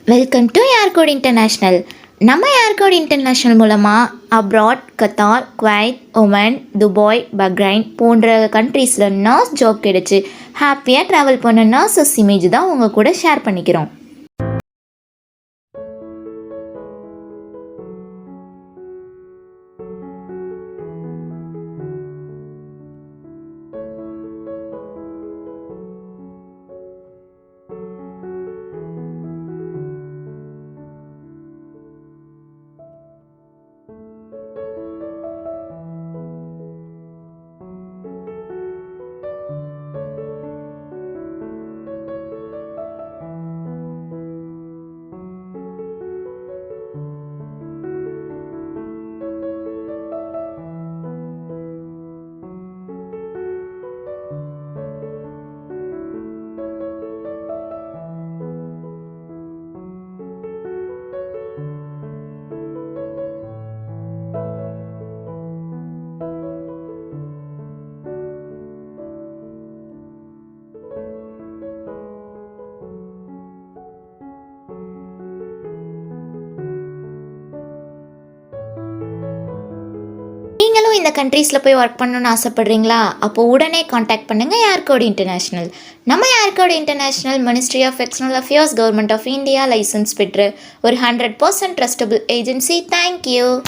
Welcome to Aircot international. நம்ம Aircot international மூலமாக abroad, Qatar, Kuwait, Oman, Dubai, Bahrain போன்ற கண்ட்ரீஸில் நர்ஸ் ஜாப் கிடைச்சி ஹாப்பியாக ட்ராவல் பண்ண நர்சஸ் இமேஜ் தான் உங்கள் கூட ஷேர் பண்ணிக்கிறோம். நீங்களும் இந்த கண்ட்ரீஸில் போய் ஒர்க் பண்ணணுன்னு ஆசைப்பட்றீங்களா? அப்போ உடனே காண்டாக்ட் பண்ணுங்கள் ஏர்கோட் இன்டர்நேஷ்னல். நம்ம Aircot international ministry of external affairs, government of India license பெற்ற ஒரு 100% ட்ரஸ்டபிள் ஏஜென்சி. தேங்க்யூ.